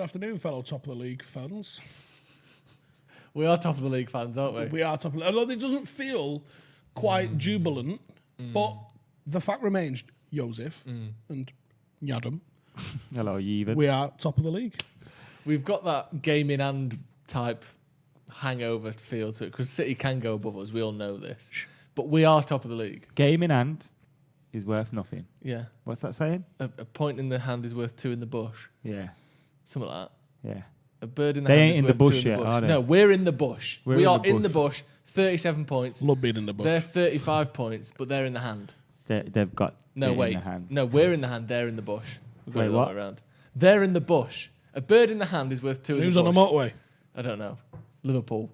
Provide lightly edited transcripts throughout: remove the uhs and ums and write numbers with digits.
Good afternoon, fellow top of the league fans. We are top of the league fans, aren't we? We are top of the league. Although it doesn't feel quite jubilant, but the fact remains, Joseph and Yadam, Hello, Yevon. we are top of the league. We've got that game in hand type hangover feel to it because City can go above us. We all know this. But we are top of the league. Game in hand is worth nothing. Yeah. What's that saying? A point in the hand is worth two in the bush. Yeah. Something like that. Yeah. A bird in the They hand ain't is in worth the bush two in yet, the bush. are they? No, we're in the bush. We are in the bush. 37 points. Love being in the bush. They're 35 points, but they're in the hand. They've got No, it wait. in the hand. No, we're in the hand. They're in the bush. We've got Wait, it the other what? way around. They're in the bush. A bird in the hand is worth two in the bush. Who's on the motorway? I don't know. Liverpool.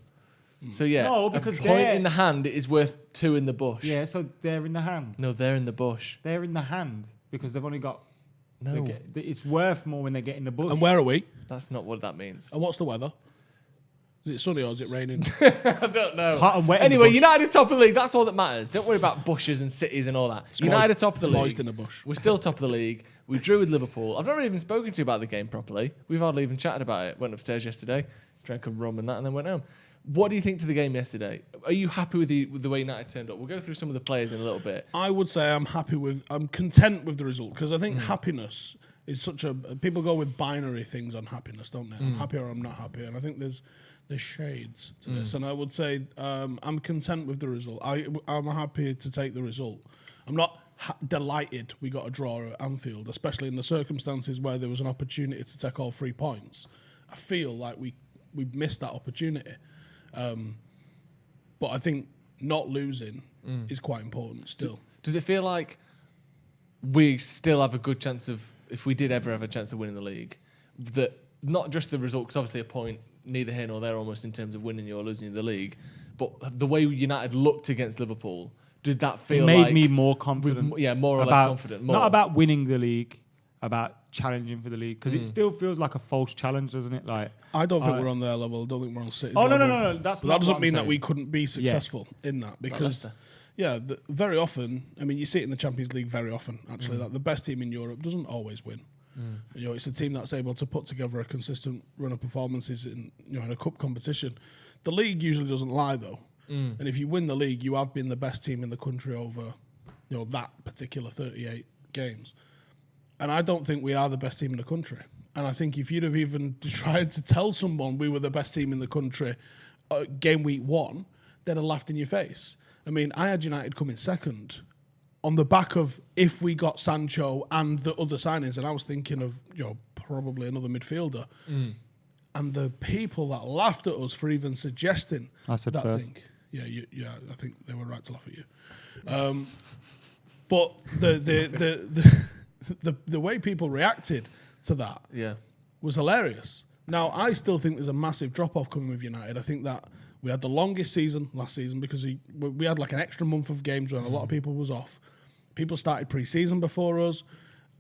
So yeah, No, because a point they're- in the hand is worth two in the bush. Yeah, so they're in the hand. No, they're in the bush. They're in the hand because they've only got. No, It's worth more when they get in the bush. And where are we? that's not what that means. And what's the weather? Is it sunny or is it raining? I don't know. It's hot and wet in the Anyway, bush. United top of the league. That's all that matters. Don't worry about bushes and cities and all that. United top of the It's league. moist in the bush. We're still top of the league. We drew with Liverpool. I've not even spoken to you about the game properly. We've hardly even chatted about it. Went upstairs yesterday, drank a rum and that, and then went home. What do you think to the game yesterday? Are you happy with the way United turned up? We'll go through some of the players in a little bit. I would say I'm content with the result because I think happiness is such a. People go with binary things on happiness, don't they? I'm happy or I'm not happy, and I think there's shades to this. And I would say I'm content with the result. I'm happy to take the result. I'm not delighted we got a draw at Anfield, especially in the circumstances where there was an opportunity to take all 3 points. I feel like we missed that opportunity. But I think not losing is quite important still. Does it feel like we still have a good chance of, if we did ever have a chance of winning the league, that not just the result, because obviously a point neither here nor there almost in terms of winning or losing the league, but the way United looked against Liverpool, did that feel It made like me more confident. more or less confident. More. Not about winning the league, about challenging for the league, because it still feels like a false challenge, doesn't it? Like I don't think we're on their level. I don't think we're on City's Oh level. no. That's But not that doesn't what mean I'm that saying. we couldn't be successful in that because, Leicester. very often. I mean, you see it in the Champions League very often. Actually, that the best team in Europe doesn't always win. You know, it's a team that's able to put together a consistent run of performances in in a cup competition. The league usually doesn't lie though, and if you win the league, you have been the best team in the country over that particular 38 games. And I don't think we are the best team in the country. And I think if you'd have even tried to tell someone we were the best team in the country game week 1, they'd have laughed in your face. I mean, I had United coming second on the back of if we got Sancho and the other signings, and I was thinking of probably another midfielder. And the people that laughed at us for even suggesting I said that first. thing. Yeah, I think they were right to laugh at you. But the way people reacted to that was hilarious. Now, I still think there's a massive drop-off coming with United. I think that we had the longest season last season because we had like an extra month of games when a lot of people was off. People started pre-season before us.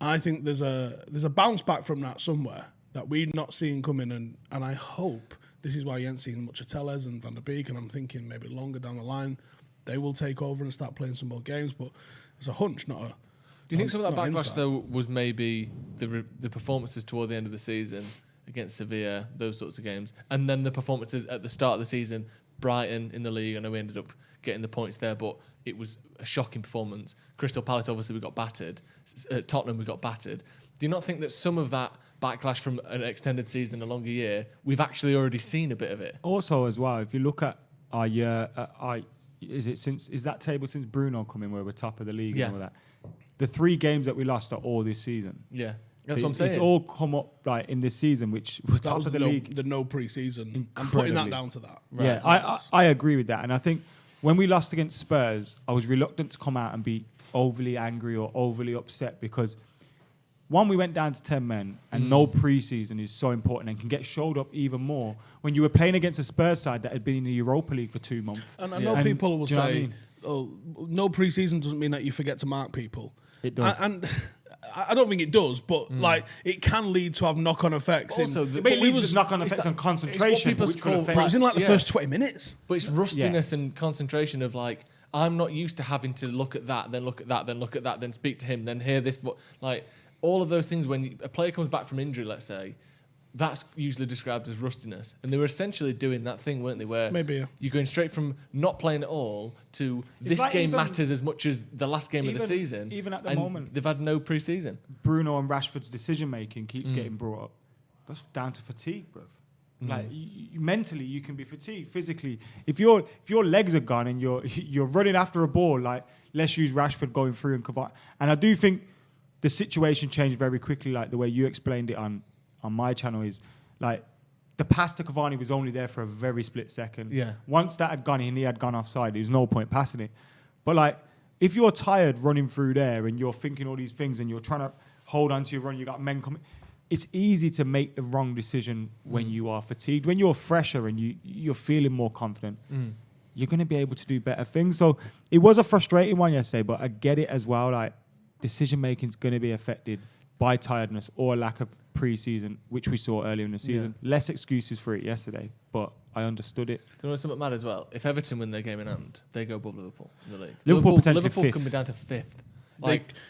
I think there's a bounce back from that somewhere that we're not seeing coming, and I hope this is why you ain't seen much of Tellez and Van der Beek, and I'm thinking maybe longer down the line they will take over and start playing some more games, but it's a hunch, not a... Do you think some of that not backlash insight. though was maybe the performances toward the end of the season against Sevilla, those sorts of games, and then the performances at the start of the season, Brighton in the league? I know we ended up getting the points there, but it was a shocking performance. Crystal Palace, obviously, we got battered. Tottenham, we got battered. Do you not think that some of that backlash from an extended season, a longer year, we've actually already seen a bit of it? Also, as well, if you look at our year, is that table since Bruno come in where we're top of the league and all that? The 3 games that we lost are all this season. Yeah, that's So what I'm saying. It's all come up like in this season, which we're That top was of the league. the no pre-season. I'm putting that down to that. Right. Yeah, I agree with that. And I think when we lost against Spurs, I was reluctant to come out and be overly angry or overly upset because, one, we went down to 10 men and no pre-season is so important and can get showed up even more when you were playing against a Spurs side that had been in the Europa League for 2 months. And I know people will do you know what I say, mean? oh, no pre-season doesn't mean that you forget to mark people. It does. And I don't think it does, but like it can lead to have knock-on effects. Also, But it leaves knock-on effects on concentration, people which will call affect... It was in like the first 20 minutes. But it's rustiness and concentration of like, I'm not used to having to look at that, then look at that, then look at that, then speak to him, then hear this. Like all of those things when a player comes back from injury, let's say, that's usually described as rustiness. And they were essentially doing that thing, weren't they? Where Maybe, yeah. you're going straight from not playing at all to this like game even- matters as much as the last game of the season. Even at the and moment, they've had no pre-season. Bruno and Rashford's decision making keeps getting brought up. That's down to fatigue, bro. Like mentally, you can be fatigued. Physically, if your legs are gone and you're running after a ball, like let's use Rashford going through and Cavani. And I do think the situation changed very quickly. Like the way you explained it on my channel is like the pass to Cavani was only there for a very split second. Yeah. Once that had gone in, he had gone offside. There's no point passing it. But like if you're tired running through there and you're thinking all these things and you're trying to hold on to your run, you got men coming. It's easy to make the wrong decision when you are fatigued. When you're fresher and you're feeling more confident, you're going to be able to do better things. So it was a frustrating one yesterday, but I get it as well. Like decision making is going to be affected by tiredness or lack of pre-season, which we saw earlier in the season. Yeah. Less excuses for it yesterday, but I understood it. Do you know something mad as well? If Everton win their game in hand, they go above Liverpool in the league. Liverpool potentially Liverpool fifth. can be down to 5th.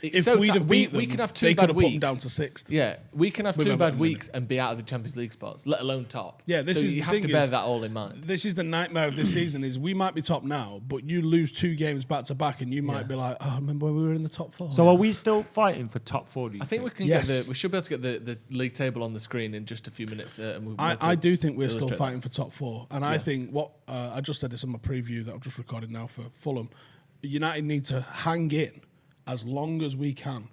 If we'd have beat them, we can have two they bad could have put them weeks. down to 6th. Yeah, we can have With 2 Everton bad weeks and be out of the Champions League spots, let alone top. Yeah, this so is you the have thing to bear is- that all in mind. This is the nightmare of this season is we might be top now, but you lose 2 games back to back and you might be like, oh, remember when we were in the top 4? So are we still fighting for top 4? I think we can Yes. we should be able to get the league table on the screen in just a few minutes. And we'll I do think we're still illustrate fighting for top 4. And I think what I just said this in my preview that I've just recorded now for Fulham. United need to hang in as long as we can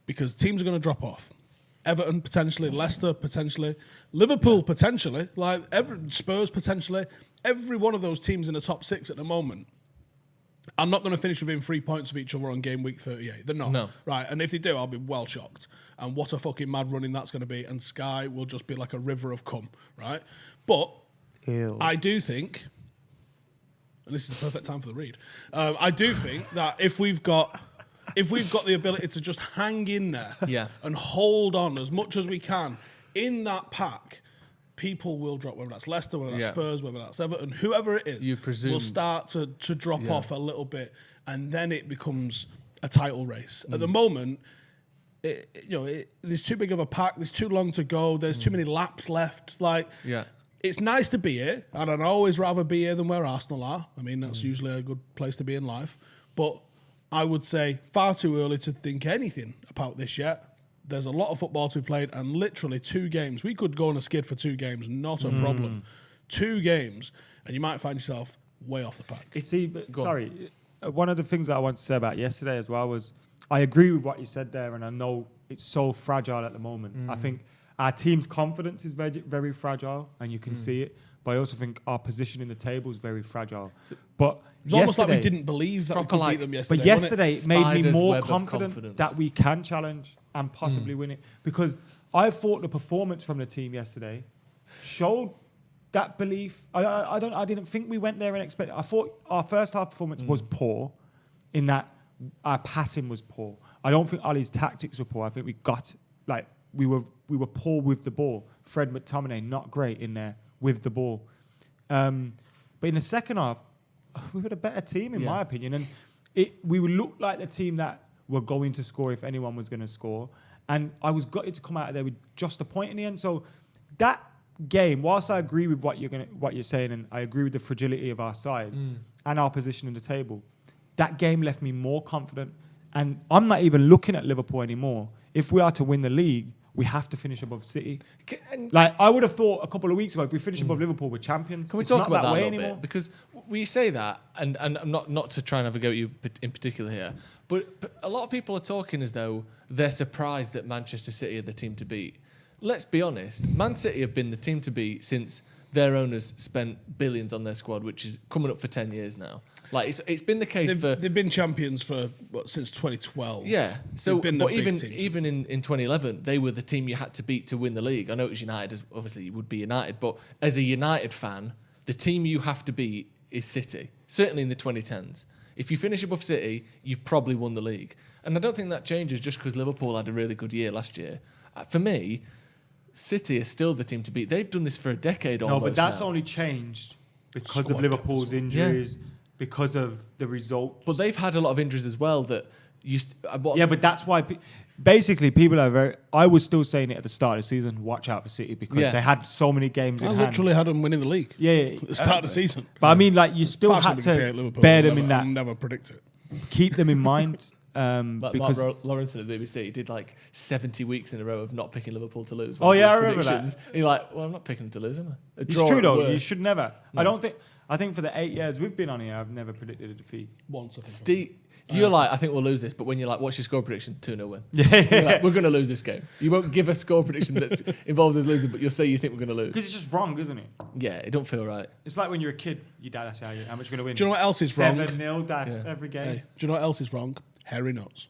because teams are going to drop off. Everton potentially, Leicester potentially, Liverpool potentially, like Spurs potentially. Every one of those teams in the top 6 at the moment are not going to finish within 3 points of each other on game week 38. They're not. No. Right, and if they do, I'll be well shocked. And what a fucking mad running that's going to be. And Sky will just be like a river of cum, right? But I do think, and this is the perfect time for the read, I do think that if we've got the ability to just hang in there and hold on as much as we can in that pack, people will drop, whether that's Leicester, whether that's Spurs, whether that's Everton, whoever it is, You presume- will start to drop off a little bit, and then it becomes a title race. At the moment, there's too big of a pack, there's too long to go, there's too many laps left. Like, it's nice to be here, and I'd always rather be here than where Arsenal are. I mean, that's usually a good place to be in life. But I would say far too early to think anything about this yet. There's a lot of football to be played, and literally 2 games. We could go on a skid for 2 games, not a problem. 2 games, and you might find yourself way off the pack. One of the things that I want to say about yesterday as well was I agree with what you said there, and I know it's so fragile at the moment. I think our team's confidence is very, very fragile, and you can see it. But I also think our position in the table is very fragile. But It's almost like we didn't believe that we could beat them yesterday. But yesterday it made me Spider's more web of confident confidence. that we can challenge and possibly win it. Because I thought the performance from the team yesterday showed that belief. I didn't think we went there and expected. I thought our first half performance was poor, in that our passing was poor. I don't think Ali's tactics were poor. I think we were poor with the ball. Fred McTominay not great in there with the ball. But in the second half, we were a better team, in my opinion. And we would look like the team that were going to score if anyone was going to score. And I was gutted to come out of there with just a point in the end. So that game, whilst I agree with what you're saying, and I agree with the fragility of our side and our position in the table, that game left me more confident. And I'm not even looking at Liverpool anymore. If we are to win the league, we have to finish above City. Like, I would have thought a couple of weeks ago, if we finish above Liverpool, we're champions. Can we It's talk not about that way a little anymore. bit? Because we say that, and I'm not to try and have a go at you in particular here, but a lot of people are talking as though they're surprised that Manchester City are the team to beat. Let's be honest, Man City have been the team to beat since their owners spent billions on their squad, which is coming up for 10 years now. Like, it's been the case They've been champions for since 2012. Yeah. So, They've been but the big team even in 2011, they were the team you had to beat to win the league. I know it was United, obviously you would be United, but as a United fan, the team you have to beat is City. Certainly in the 2010s. If you finish above City, you've probably won the league. And I don't think that changes just because Liverpool had a really good year last year. For me, City is still the team to beat. They've done this for a decade almost. No, but that's now. only changed because of Squad Liverpool's depth as injuries, because of the result. But they've had a lot of injuries as well that but that's why. Basically, people are very. I was still saying it at the start of the season. Watch out for City because they had so many games in hand. I literally had them winning the league. Yeah, at the start of the season. But I mean, like you still had to bear them in that. I'll never predict it. Keep them in mind. Because Mark Lawrenson at the BBC did like 70 weeks in a row of not picking Liverpool to lose. Oh yeah, I remember that. You're like, well, I'm not picking them to lose, am I? It's true though. You should never. No. I think for the 8 years we've been on here, I've never predicted a defeat. Once. I think. Steve. You're like, I think we'll lose this, but when you're like, what's your score prediction? 2-0 win. Yeah. Like, we're going to lose this game. You won't give a score prediction that involves us losing, but you'll say you think we're going to lose. Because it's just wrong, isn't it? Yeah, it don't feel right. It's like when you're a kid, your dad asks you how much you're going to win. Do you know what else is wrong? 7-0, Dad, every game. Hey, do you know what else is wrong? Hairy nuts.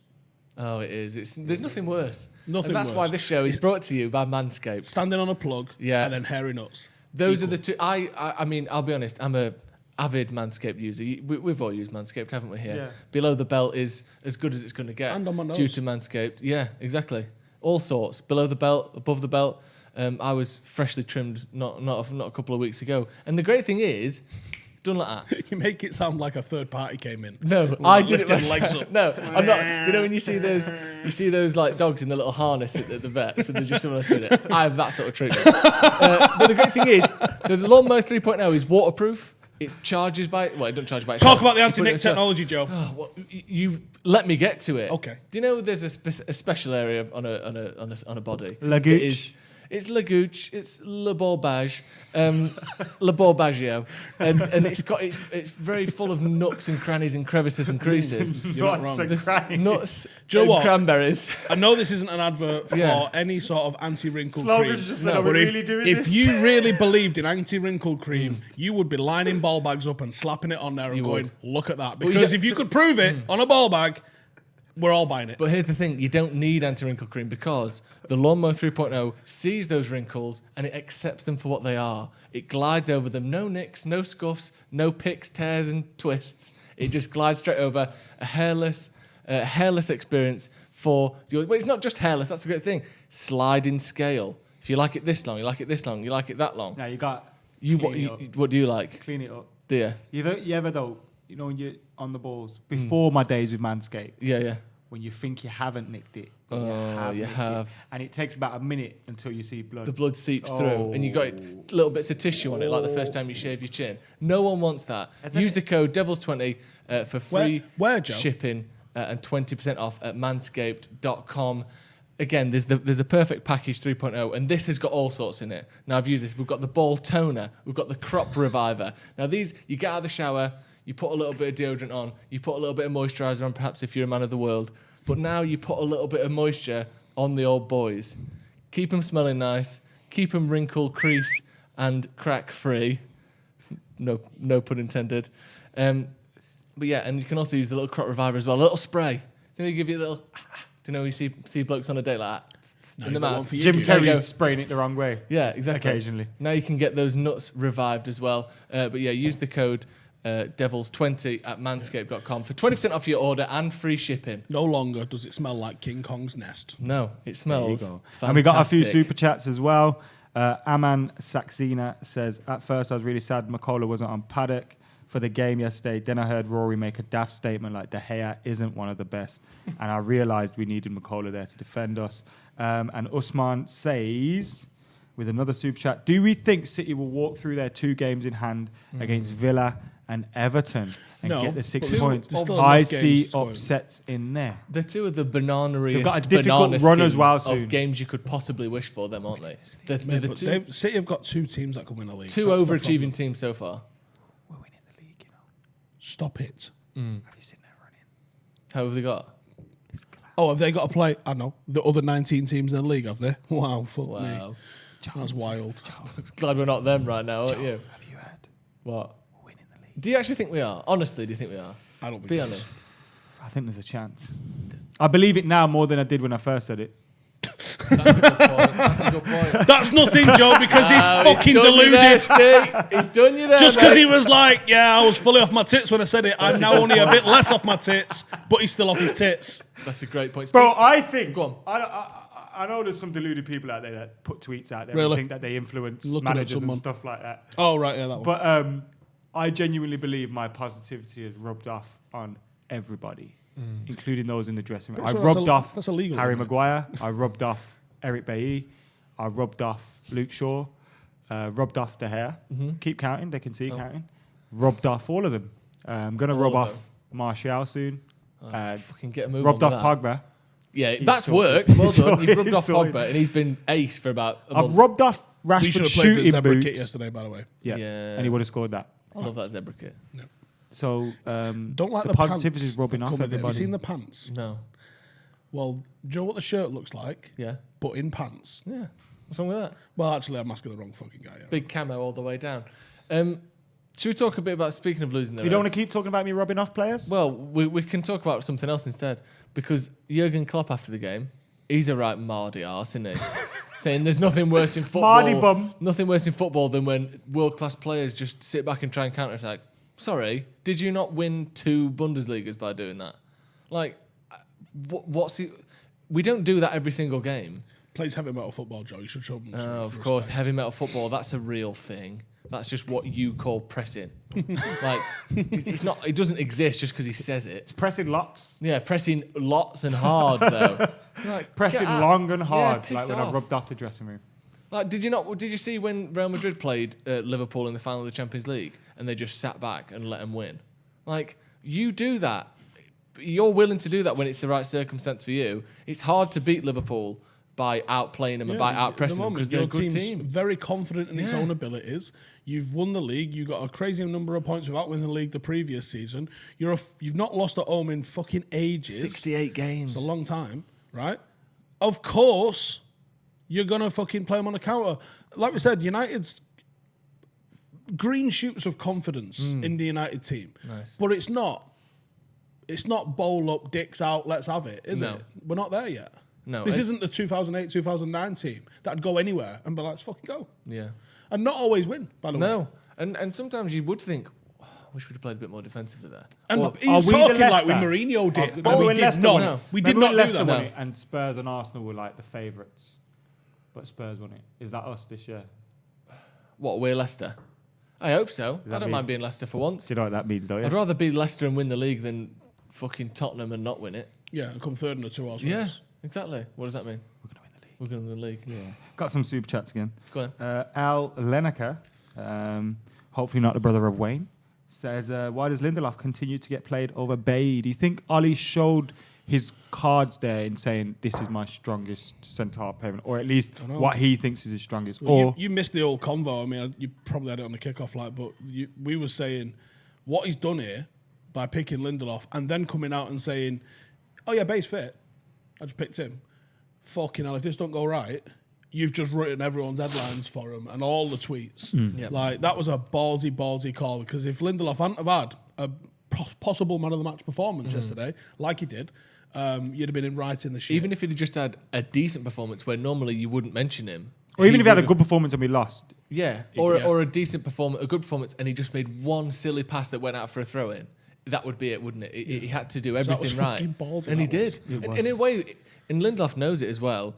Oh, it is. There's nothing worse. Nothing and that's worse. why this show is brought to you by Manscaped. Standing on a plug, and then hairy nuts. Those are the two. I mean, I'll be honest. I'm a avid Manscaped user. We've all used Manscaped, haven't we? Here, Below the belt is as good as it's going to get. And on my nose. Due to Manscaped, yeah, exactly. All sorts. Below the belt, above the belt. I was freshly trimmed not a couple of weeks ago. And the great thing is, done like that. You make it sound like a third party came in. No, I did it lifting legs up. No, I'm not. Do you know when you see those like dogs in the little harness at the vet, so there's just someone else doing it. I have that sort of treatment. But the great thing is, the Lawnmower 3.0 is waterproof. It charges by. Well, it doesn't charge by itself. Talk about the anti-nick technology, Joe. Oh, well, you let me get to it. Okay. Do you know there's a special area on a body? La Gooch. It's La Gooch, it's Le Borbage, Le Borbagio, and it's very full of nooks and crannies and crevices and creases. You're not wrong. Nuts, Do you know what? cranberries. I know this isn't an advert for any sort of anti-wrinkle cream. Slogan's just said, are we really doing if this? you really believed in anti-wrinkle cream, you would be lining ball bags up and slapping it on there and going, look at that. Because if you could prove it on a ball bag, we're all buying it. But here's the thing, you don't need anti-wrinkle cream because the Lawnmower 3.0 sees those wrinkles and it accepts them for what they are. It glides over them, no nicks, no scuffs, no picks, tears and twists. It just glides straight over a hairless experience for your... Well, it's not just hairless, that's a great thing. Sliding scale. If you like it this long, you like it this long, you like it that long. No, you got... What do you like? Clean it up. Do you? You ever though, you know, when you're on the balls, before my days with Manscaped, Yeah. when you think you haven't nicked it, you have. And it takes about a minute until you see blood. The blood seeps through, and you got little bits of tissue on it, like the first time you shave your chin. No one wants that. Use the code Devils20 for free shipping and 20% off at manscaped.com. Again, there's the Perfect Package 3.0, and this has got all sorts in it. Now, I've used this. We've got the Ball Toner. We've got the Crop Reviver. Now, these, you get out of the shower, you put a little bit of deodorant on, you put a little bit of moisturiser on, perhaps if you're a man of the world. But now you put a little bit of moisture on the old boys. Keep them smelling nice. Keep them wrinkle, crease, and crack free. No pun intended. But yeah, and you can also use the little Crop Reviver as well. A little spray. Then they give you a little... Do you know you see blokes on a date like that? In the mouth. Jim Carrey spraying it the wrong way. Yeah, exactly. Occasionally. Now you can get those nuts revived as well. But yeah, use the code Devils20 at manscaped.com for 20% off your order and free shipping. No longer does it smell like King Kong's nest. No, it smells fantastic. And we got a few super chats as well. Aman Saxena says, at first I was really sad McCullough wasn't on Paddock for the game yesterday. Then I heard Rory make a daft statement like De Gea isn't one of the best. And I realised we needed McCullough there to defend us. And Usman says, with another super chat, do we think City will walk through their 2 games in hand against Villa and Everton and get the 6 points? I see upsets in there. They're two of the bananeriest, They've got a difficult run as well soon. Of games you could possibly wish for them, aren't they? City have got 2 teams that can win a league. 2 overachieving teams so far. We're winning the league, you know. Stop it. Have you seen their running? How have they got? Oh, have they got to play? I know. The other 19 teams in the league, have they? Wow, fuck me. That's wild. Glad we're not them right now, aren't you? Have you heard? What? We're winning the league. Do you actually think we are? Honestly, do you think we are? I don't think Be honest. I think there's a chance. I believe it now more than I did when I first said it. That's a good point. That's nothing, Joe, because he's fucking deluded. He's done you there. Just because he was like, yeah, I was fully off my tits when I said it. I'm now only a bit less off my tits, but he's still off his tits. That's a great point. Bro, I think... Go on. I know there's some deluded people out there that put tweets out there Really? and think that they influence managers and stuff like that. Oh, right, yeah, that one. But I genuinely believe my positivity has rubbed off on everybody, including those in the dressing room. I Sure, rubbed off that's illegal, Harry isn't it? Maguire. I rubbed off Eric Bailly. I rubbed off Luke Shaw. Rubbed off De Gea. Keep counting. They can see counting. Rubbed off all of them. I'm going to rub off Martial soon. Fucking get a move Rubbed on off with that. Pogba. Yeah, He's that's sorted. worked. Well He's done. sorted. You've rubbed He's off sorted. Pogba, and he's been ace for about a month. I've rubbed off We should Rashford's have played the shooting zebra kit boots. yesterday, by the way. Yeah. Yeah. And he would have scored that. I love that zebra kit. So Don't like the positivity pants is rubbing that off come with it. Have you everybody. seen the pants? No. Well, do you know what the shirt looks like? Yeah. But in pants. Yeah. What's wrong with that? Well, actually, I'm asking the wrong fucking guy. Yeah. Big camo all the way down. Should we talk a bit about, speaking of losing the You don't want Reds? to keep talking about me rubbing off players? Well, we can talk about something else instead, because Jurgen Klopp after the game, he's a right mardy arse, isn't he? Saying there's nothing worse in football. Mardy bum. Nothing worse in football than when world-class players just sit back and try and counter-attack. Sorry, did you not win 2 Bundesligas by doing that? Like, what's he... We don't do that every single game. Plays heavy metal football, Joe. You should show him some Of course, respect. heavy metal football, that's a real thing. That's just what you call pressing. Like, it's not. It doesn't exist just because he says it. It's pressing lots. Yeah, pressing lots and hard though. Like, Pressing get out. long and Yeah, hard, piss like when I off. rubbed off the dressing room. Like, did you see when Real Madrid played Liverpool in the final of the Champions League and they just sat back and let them win? Like, you do that. You're willing to do that when it's the right circumstance for you. It's hard to beat Liverpool by outplaying them and by outpressing them because they're a your good team's team. very confident in its Yeah. own abilities. You've won the league. You got a crazy number of points without winning the league the previous season. You've not lost at home in fucking ages. 68 games. It's a long time, right? Of course, you're gonna fucking play them on a counter. Like we said, United's green shoots of confidence in the United team. Nice. But it's not bowl up, dicks out, let's have it, is No. it? We're not there yet. No, This it- isn't the 2008, 2009 team that'd go anywhere and be like, let's fucking go. Yeah. And not always win, by the way. No. And sometimes you would think, oh, I wish we'd have played a bit more defensively there. And Or- he was Are we the talking like Leicester? we Mourinho did. Of- And Remember we when did Leicester not. won it? We did Remember not when do Leicester that. won No. it and Spurs and Arsenal were like the favourites, but Spurs won it. Is that us this year? What, we're Leicester? I hope so. I that don't me? mind being Leicester for once. Do you know what that means, don't you? I'd rather be Leicester and win the league than fucking Tottenham and not win it. Yeah, and come third in a 2-horse Yeah, race. exactly. What does that mean? We're going to win the league. We're going to win the league. Yeah. Got some super chats again. Go on. Al Leneker, hopefully not the brother of Wayne, says, why does Lindelof continue to get played over Bailly? Do you think Ollie showed his cards there in saying this is my strongest centre-half payment, or at least Dunno. what he thinks is his strongest? Well, or you missed the old convo. I mean, you probably had it on the kickoff, like, but we were saying what he's done here by picking Lindelof and then coming out and saying, "Oh yeah, Bay's fit. I just picked him." Fucking hell! If this don't go right, you've just written everyone's headlines for him and all the tweets. Yep. Like that was a ballsy call because if Lindelof hadn't have had a possible man of the match performance yesterday, like he did, you'd have been in right in the shit. Even if he'd have just had a decent performance where normally you wouldn't mention him. or even if he had a would've- good performance and we lost. Yeah, Yeah. or a decent performance, a good performance, and he just made one silly pass that went out for a throw-in. That would be it, wouldn't it? He had to do that was everything right, fucking ballsy, and he that was. did. And in a way, and Lindelof knows it as well.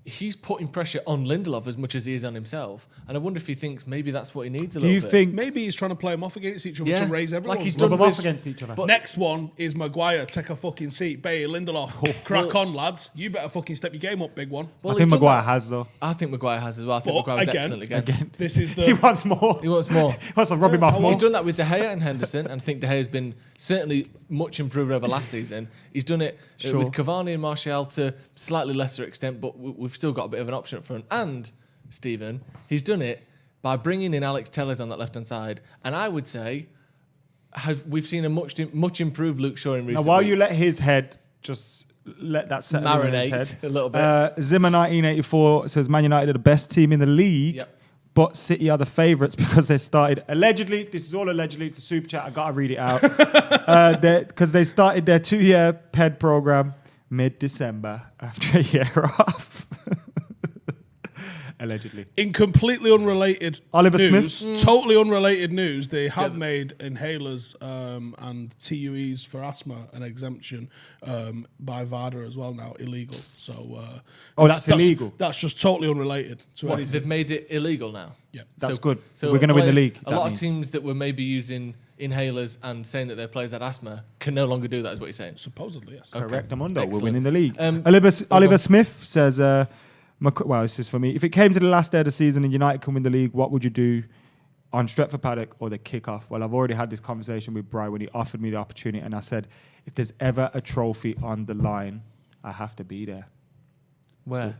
He's putting pressure on Lindelof as much as he is on himself, and I wonder if he thinks maybe that's what he needs a Do little you bit. think maybe he's trying to play them off against each other Yeah, to raise everyone. like he's rub done them with- off against each other? but- Next one is Maguire. Take a fucking seat. Bay, Lindelof. Crack on, lads. You better fucking step your game up, big one. Well, I think he's done Maguire that. has, though. I think Maguire has as well. I think But Maguire was again- excellent again. Again. This is He the... wants more. He wants more. He wants to rub him off more. He's done that with De Gea and Henderson, and I think De Gea's been certainly much improved over last season. He's done it Sure. with Cavani and Martial to slightly lesser extent, but we've still got a bit of an option up front. And, Stephen, he's done it by bringing in Alex Telles on that left-hand side, and I would say we've seen a much improved Luke Shaw in Now, recent while weeks. you let his head just let that settle in his Marinate head. a little bit. Zimmer 1984 says Man United are the best team in the league, Yep. but City are the favourites because they started allegedly. This is all allegedly. It's a super chat. I gotta read it out because they started their 2-year PED program mid-December after a year off. Allegedly. In completely unrelated Oliver news, Smith? totally unrelated news, they have made inhalers and TUEs for asthma an exemption by VADA as well now, illegal. So that's illegal? That's just totally unrelated to What, anything. they've made it illegal now? Yeah. That's good. So We're going to win the league. A lot of teams that were maybe using inhalers and saying that their players had asthma can no longer do that, is what you're saying? Supposedly, yes. Correct, Amundo. We're Excellent. winning the league. Oliver Smith says, well, it's just for me. If it came to the last day of the season and United can win the league, what would you do on Stretford Paddock or the kickoff? Well, I've already had this conversation with Brian when he offered me the opportunity, and I said, if there's ever a trophy on the line, I have to be there. Where?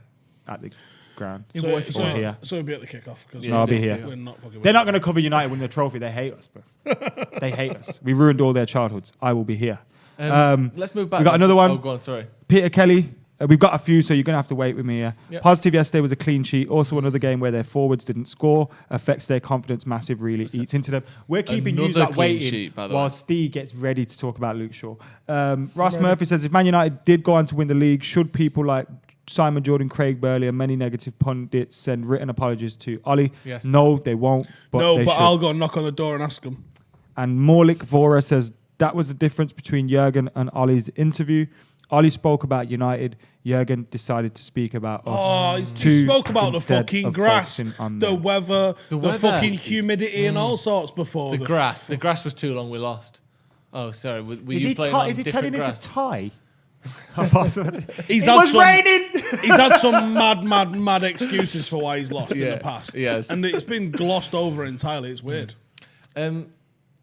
At the ground. Yeah, So, what if it's so, not? here. so it'll be at the kickoff. Because No, I'll be here. We're not fucking They're not going to cover United winning the trophy. They hate us, bro. They hate us. We ruined all their childhoods. I will be here. Let's move back. We got another one. Oh, go on, sorry. Peter Kelly. We've got a few, so you're going to have to wait with me here. Yep. Positive yesterday was a clean sheet. Also another game where their forwards didn't score. Affects their confidence massive, really. Eats into them. We're keeping you Another like clean waiting sheet, by the while way. Steve gets ready to talk about Luke Shaw. Ross Murphy says, if Man United did go on to win the league, should people like Simon Jordan, Craig Burley and many negative pundits send written apologies to Ollie? Yes. No, they won't. But they should. I'll go knock on the door and ask them. And Morlik Vora says, that was the difference between Jurgen and Ollie's interview. Ollie spoke about United. Jurgen decided to speak about us. Oh, he spoke about the fucking grass, the weather, the weather. fucking humidity and all sorts before. The grass. The grass was too long. We lost. Oh, sorry. Were Is you he, playing on is he different turning into grass? Ty? It was raining! He's had some mad excuses for why he's lost in the past. Yes. And it's been glossed over entirely. It's weird.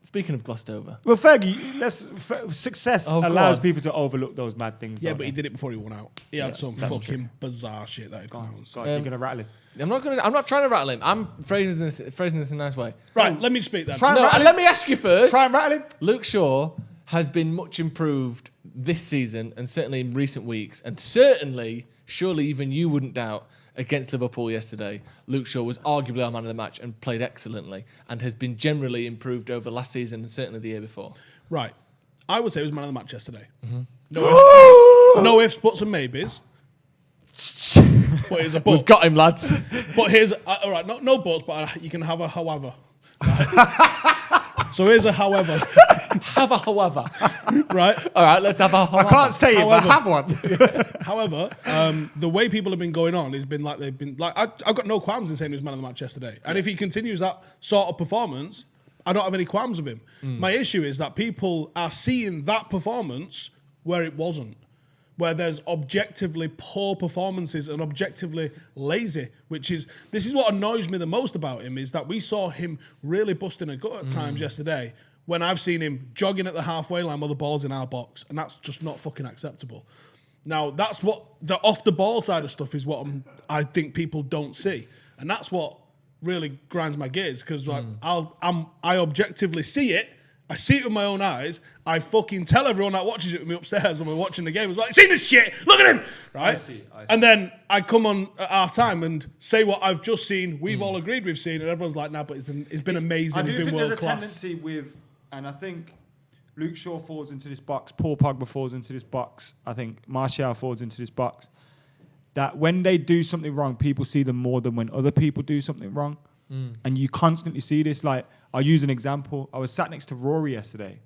Speaking of glossed over. Well, Fergie, success Oh, go allows on. people to overlook those mad things. Yeah, don't but he they? did it before he won out. He had some that's fucking bizarre shit that he'd come out and say. God, you're going to rattle him. I'm not trying to rattle him. I'm phrasing this in a nice way. Right, let me speak then. Try and No, rattle him. let me ask you first. Try and rattle him. Luke Shaw has been much improved this season and certainly in recent weeks, and certainly, surely even you wouldn't doubt, against Liverpool yesterday, Luke Shaw was arguably our man of the match and played excellently and has been generally improved over last season and certainly the year before. Right. I would say he was man of the match yesterday. Mm-hmm. No ifs, buts and maybes. But here's a but. We've got him, lads. But here's all right. No buts, but you can have a however. Right? So here's a however. Have a however. Right. All right, let's have a however. I can't say it, but However. have one. However, the way people have been going on has been like they've been like I've got no qualms in saying he was man of the match yesterday. And if he continues that sort of performance, I don't have any qualms with him. My issue is that people are seeing that performance where it wasn't. Where there's objectively poor performances and objectively lazy, this is what annoys me the most about him, is that we saw him really busting a gut at times yesterday when I've seen him jogging at the halfway line while the ball's in our box, and that's just not fucking acceptable. Now, that's what the off the ball side of stuff is what I think people don't see, and that's what really grinds my gears, because like I objectively see it. I see it with my own eyes. I fucking tell everyone that watches it with me upstairs when we're watching the game. It's like, seen this shit? Look at him, right? I see. And then I come on at half time and say what I've just seen. We've all agreed we've seen, and everyone's like, "Nah, but it's been amazing. I do It's been think world there's a class." tendency with, and I think Luke Shaw falls into this box, Paul Pogba falls into this box, I think Martial falls into this box, that when they do something wrong, people see them more than when other people do something wrong. And you constantly see this. Like, I'll use an example. I was sat next to Rory yesterday,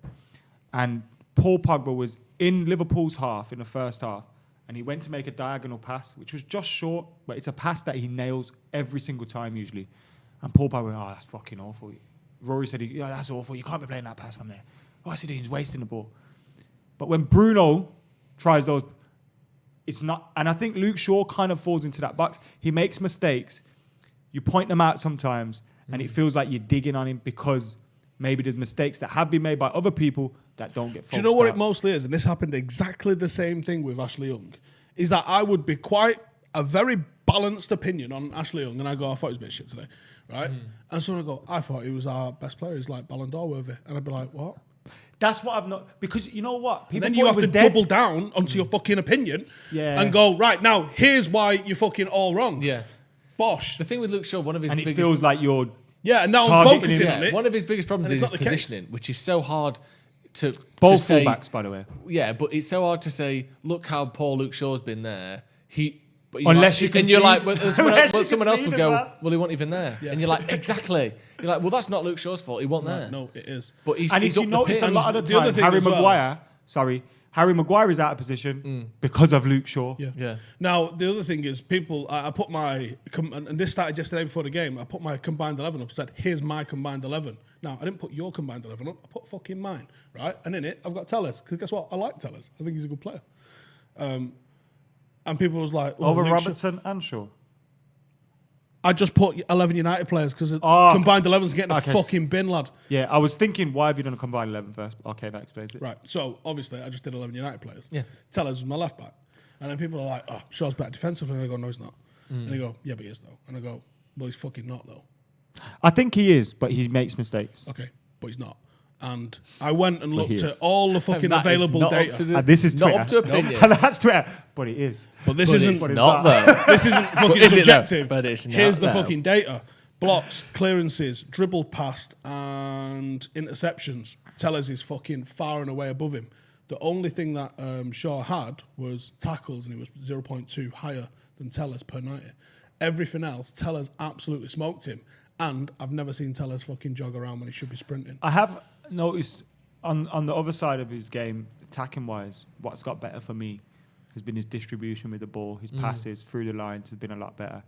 and Paul Pogba was in Liverpool's half in the first half, and he went to make a diagonal pass, which was just short, but it's a pass that he nails every single time usually. And Paul Pogba went, "Oh, that's fucking awful." Rory said, "Yeah, that's awful. You can't be playing that pass from there. What's he doing? He's wasting the ball." But when Bruno tries those, it's not. And I think Luke Shaw kind of falls into that box. He makes mistakes. You point them out sometimes, and it feels like you're digging on him because maybe there's mistakes that have been made by other people that don't get. Do you know what it mostly is? And this happened exactly the same thing with Ashley Young. Is that I would be quite a very balanced opinion on Ashley Young, and I go, I thought he was a bit shit today, right? And someone would go, I thought he was our best player. He's like Ballon d'Or worthy, and I'd be like, what? That's what I've not, because you know what? And then you have to double down onto your fucking opinion, and go, right now, here's why you're fucking all wrong. Yeah. Bosh. The thing with Luke Shaw, one of his And it biggest... feels like you're... Yeah, and now I'm targeting focusing him. on it. One of his biggest problems And is it's his not the case. positioning, which is so hard to Both say... fullbacks, by the way. Yeah, but it's so hard to say, look how poor Luke Shaw's been there. He But Unless you and you're like, concede. someone else would concede go, as well. well, he wasn't even there. Yeah. And you're like, exactly. You're like, well, that's not Luke Shaw's fault. He wasn't there. No, it is. But he's And he's if you up the notice, pitch. a lot of the The other time, thing Harry as well- Maguire, Harry Maguire is out of position because of Luke Shaw. Yeah. Yeah. Now the other thing is, I put my and this started yesterday before the game. I put my combined 11 up. Said, "Here's my combined 11." Now I didn't put your combined 11 up. I put fucking mine, right? And in it, I've got Tellers because guess what? I like Tellers. I think he's a good player. And people was like, Over Luke Robertson and Shaw. I just put 11 United players because Oh, combined 11's getting okay. a fucking bin, lad. Yeah, I was thinking, why have you done a combined 11 first? Okay, that explains it. Right. So obviously, I just did 11 United players. Yeah. Tellers was my left back, and then people are like, "Oh, Shaw's better defensive," and I go, "No, he's not." And they go, "Yeah, but he is though." And I go, "Well, he's fucking not though." I think he is, but he makes mistakes. Okay, but he's not. And I went and looked he is. at all the fucking That is available not up data. to the- This is not Twitter. up to opinion. That's Twitter. But it is. But this But isn't. it's But it's not not. though. This isn't fucking is it though? subjective. But it's not Here's the though. fucking data: blocks, clearances, dribbled past, and interceptions. Tellers is fucking far and away above him. The only thing that Shaw had was tackles, and he was 0.2 higher than Tellers per 90. Everything else, Tellers absolutely smoked him. And I've never seen Tellers fucking jog around when he should be sprinting. I have noticed on the other side of his game, attacking wise, what's got better for me has been his distribution with the ball. His passes through the lines has been a lot better.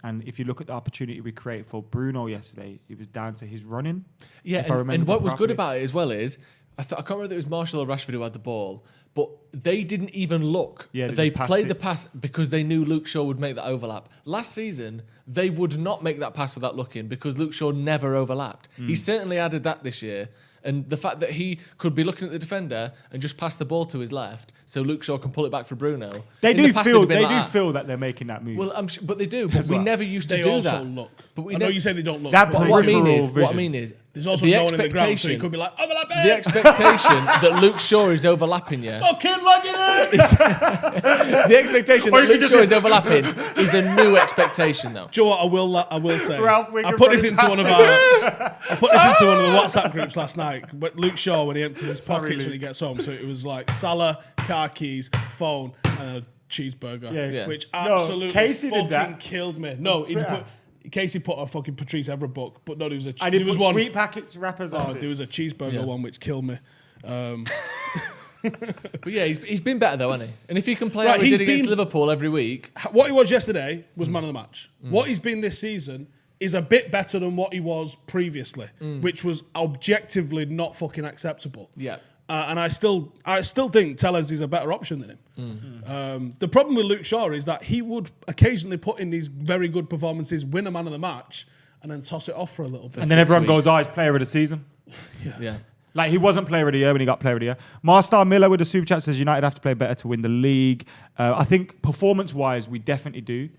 And if you look at the opportunity we created for Bruno yesterday, it was down to his running. Yeah, and what was good about it as well is, I can't remember if it was Marshall or Rashford who had the ball, but they didn't even look. Yeah, they just passed played it. the pass because they knew Luke Shaw would make that overlap. Last season, they would not make that pass without looking because Luke Shaw never overlapped. He certainly added that this year. And the fact that he could be looking at the defender and just pass the ball to his left so Luke Shaw can pull it back for Bruno. They In do the past, feel it'd been they like do feel that they're making that move. Well, but they do. But As we well. never used to They do also that. look. But we I know never- you say they don't look. That but But what I mean peripheral is, vision. there's also the no one in the ground, so you expectation- could be like, overlap it. the expectation that Luke Shaw is overlapping you. Fucking like it. The expectation Or that you could Luke just Shaw say- is overlapping is a new expectation, though. Do you know what I will say? Ralph Wiggum I put this running into one of past our. I put this into one of the WhatsApp groups last night. But Luke Shaw, when he empties his Sorry, pockets when Luke. he gets home, so it was like Salah, car keys, phone, and then a cheeseburger, Yeah. which No, absolutely Casey did fucking that. killed me. No, he Twitter. Casey put a fucking Patrice Evra book, but no, there was a. I There did was put one. sweet packets wrappers. Oh, there was a cheeseburger one which killed me. But yeah, he's been better, though, hasn't he? And if he can play Right, how he he's did against been- Liverpool every week, What he was yesterday was man of the match. What he's been this season is a bit better than what he was previously, which was objectively not fucking acceptable. yeah. And I still think Tellers is a better option than him. The problem with Luke Shaw is that he would occasionally put in these very good performances, win a man of the match, and then toss it off for a little bit. And then 6 everyone weeks. goes, "Oh, he's player of the season." Yeah. Like he wasn't player of the year when he got player of the year. Marstar Miller with the super chat says United have to play better to win the league. I think performance-wise, we definitely do.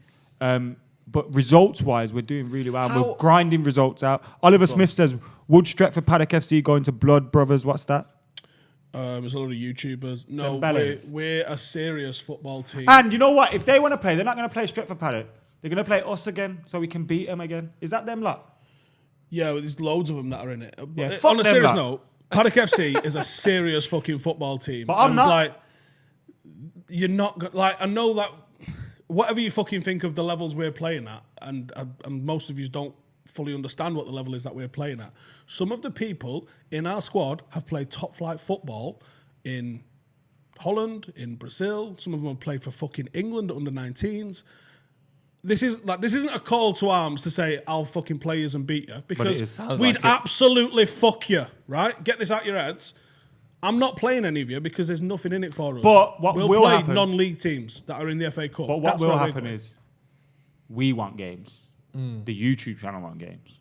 But results-wise, we're doing really well. And How- we're grinding results out. Oliver Smith says, would Stretford Paddock FC go into Blood Brothers? What's that? There's a lot of YouTubers. No, Dembele's. we're a serious football team. And you know what? If they want to play, they're not going to play Stretford Paddock. They're going to play us again so we can beat them again. Is that them lot? Yeah, well, there's loads of them that are in it. Yeah, But fuck on a them serious lot. note, Paddock FC is a serious fucking football team. But I'm And, not. Like, you're not like. I know that whatever you fucking think of the levels we're playing at, and most of you don't fully understand what the level is that we're playing at. Some of the people in our squad have played top flight football in Holland, in Brazil. Some of them have played for fucking England under 19s. This isn't a call to arms to say I'll fucking play you and beat you because is. Sounds we'd like it. absolutely fuck you, right? Get this out your heads. I'm not playing any of you because there's nothing in it for us. But what we'll will play happen- non-league teams that are in the FA Cup. But what That's will where we're happen going. is we want games. The YouTube channel want games.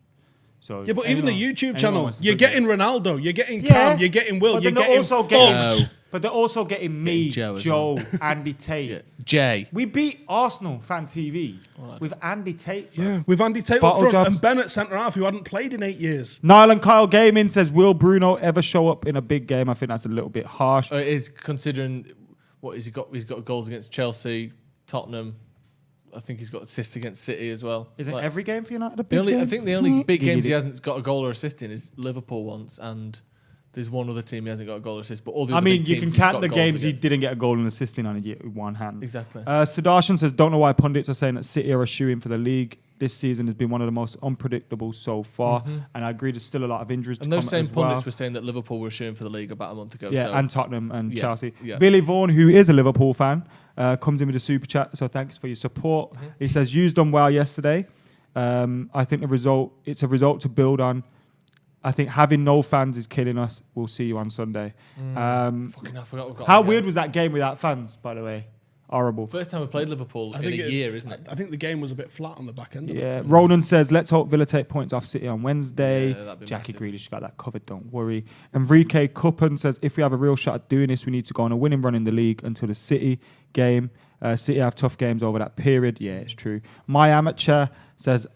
So Yeah, but even the anyone- YouTube anyone channel, wants to you're bring getting Ronaldo, you're getting Yeah, Cam, you're getting Will, but you're then they're getting also getting- fucked. No. But they're also getting me, Joe as Joe, Andy Tate. Yeah. Jay. We beat Arsenal Fan TV with Andy Tate. Bro. Yeah, with Andy Tate up Bottle front jobs. and Ben at centre half, who hadn't played in 8 years. Niall and Kyle Gaming says, will Bruno ever show up in a big game? I think that's a little bit harsh. It is considering what has he got? He's got goals against Chelsea, Tottenham. I think he's got assists against City as well. Isn't Like, every game for United a big the only? game? I think the only big games he Giggity. hasn't got a goal or assist in is Liverpool once and There's one other team he hasn't got a goal or assist, but all the I other mean, big you teams can he's count got the goals games he against. didn't get a goal and assisting on with one hand. Exactly. Sedarshan says, don't know why pundits are saying that City are a shoo-in for the league. This season has been one of the most unpredictable so far. And I agree there's still a lot of injuries to And come those same as well. pundits were saying that Liverpool were shooing for the league about a month ago. Yeah, so and Tottenham and Yeah, Chelsea. yeah. Billy Vaughan, who is a Liverpool fan, comes in with a super chat. So thanks for your support. He says, "You've done well yesterday. I think it's a result to build on. I think having no fans is killing us. We'll see you on Sunday." Fucking hell, I forgot we've got How that weird game. was that game without fans, by the way? Horrible. First time we played Liverpool in a year, isn't it? I think the game was a bit flat on the back end of it. Yeah, to be honest. Ronan says, let's hope Villa take points off City on Wednesday. Yeah, that'd be Jackie massive. Grealish got that covered, don't worry. Enrique Cuppen says, if we have a real shot at doing this, we need to go on a winning run in the league until the City game. City have tough games over that period. Yeah, it's true. May Amateur says,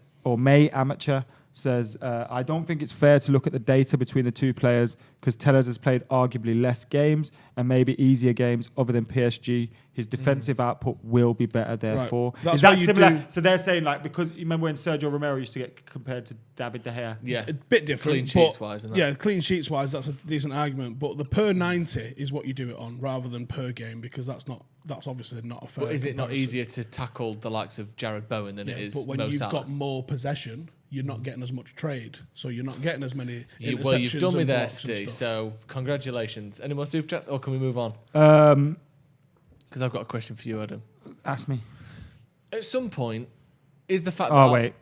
I don't think it's fair to look at the data between the two players because Tellers has played arguably less games and maybe easier games other than PSG. His defensive output will be better, therefore. Right. Is that similar? So they're saying, like, because you remember when Sergio Romero used to get compared to David De Gea? Yeah. A bit different. Clean sheets wise, isn't it? Yeah, clean sheets wise, that's a decent argument. But the per 90 is what you do it on rather than per game because that's obviously not a fair But is it not comparison. easier to tackle the likes of Jared Bowen than it is But when Mo you've Salah? got more possession, you're not getting as much trade. So you're not getting as many interceptions. Well, you've done me and there, blocks and Steve. stuff. So congratulations. Any more super chats, or can we move on? Because I've got a question for you, Adam. Ask me. At some point, is the fact Oh, that wait.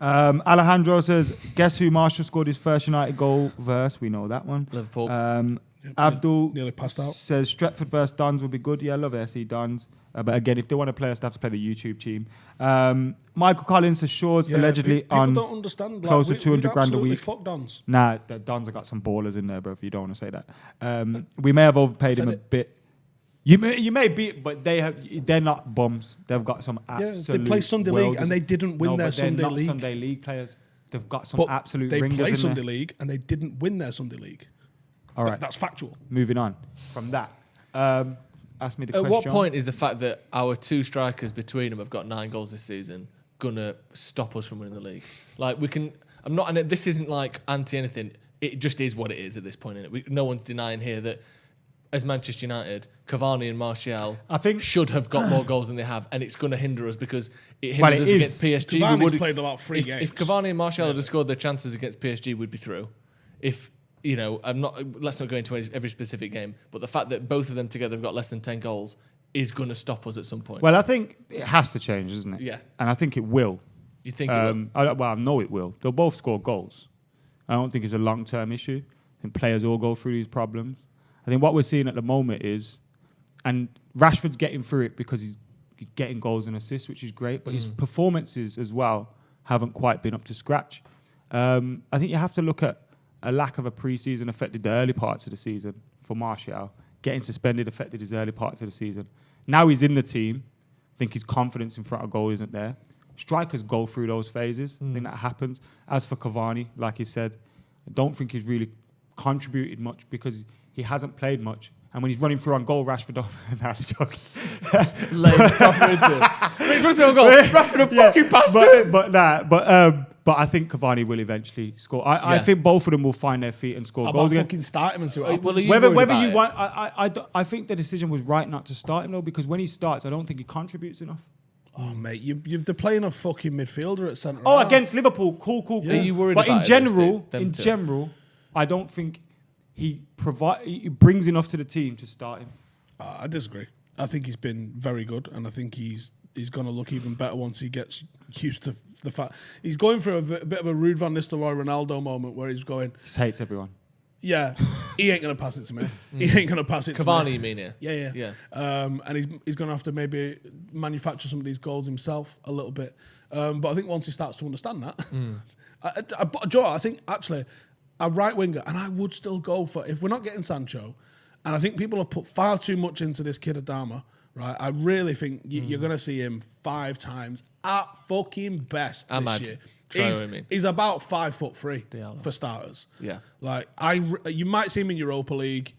Alejandro says, guess who Marshall scored his first United goal versus? We know that one. Liverpool. Abdul nearly passed out. says Stretford versus Dons would be good. Yeah, I love SC Dons. But again, if they want to play us, they have to play the YouTube team. Michael Collins says Shaw's allegedly people on don't understand. close to we'd 200 grand a absolutely week. Fuck Dons. Nah, the Dons have got some ballers in there, bro. If you don't want to say that, we may have overpaid him a bit. You may be, but they're not bums. They've got some absolute. They play Sunday League and they didn't win their Sunday they're not League. Sunday League players. They've got some But absolute they ringers play in Sunday there. League and they didn't win their Sunday League. All right, That's factual. moving on from that. Ask me the At question. what point is the fact that our two strikers between them have got 9 goals this season gonna stop us from winning the league? Like we can. I'm not. And this isn't like anti anything. It just is what it is at this point. In it, no one's denying here that as Manchester United, Cavani and Martial should have got more goals than they have, and it's going to hinder us because it hindered us against PSG. Cavani's played about 3 games. If Cavani and Martial had scored their chances against PSG, we'd be through. If let's not go into every specific game, but the fact that both of them together have got less than 10 goals is going to stop us at some point. Well, I think it has to change, isn't it? Yeah. And I think it will. You think it will? I know it will. They'll both score goals. I don't think it's a long-term issue. I think players all go through these problems. I think what we're seeing at the moment is, and Rashford's getting through it because he's getting goals and assists, which is great, but his performances as well haven't quite been up to scratch. I think you have to look at a lack of a pre-season affected the early parts of the season for Martial. Getting suspended affected his early parts of the season. Now he's in the team. I think his confidence in front of goal isn't there. Strikers go through those phases. I think that happens. As for Cavani, like he said, I don't think he's really contributed much because he hasn't played much. And when he's running through on goal, Rashford don't. Nah, I'm joking. Lane proper into it. He's running through on goal. Rashford fucking passed to him. But I think Cavani will eventually score. I think both of them will find their feet and score How goals about again. fucking start him and see what happens? Well, are you Whether worried you about it? want, I think the decision was right not to start him though, because when he starts, I don't think he contributes enough. Oh, mate, they're playing a fucking midfielder at centre. Oh, half. against Liverpool, cool. Are you worried But about in general, I don't think he brings enough to the team to start him. I disagree. I think he's been very good, and I think he's going to look even better once he gets used to the fact he's going through a bit of a Ruud van Nistelrooy Ronaldo moment where he's going. He hates everyone. Yeah, he ain't going to pass it to me. He ain't going to pass it to me. Cavani, you mean, yeah? Yeah. And he's going to have to maybe manufacture some of these goals himself a little bit. But I think once he starts to understand that, Joe, I think actually a right winger, and I would still go for, if we're not getting Sancho, and I think people have put far too much into this kid Adama, right? I really think you're going to see him 5 times at fucking best this year. He's about 5'3" Diallo. for starters. Yeah. Like you might see him in Europa League.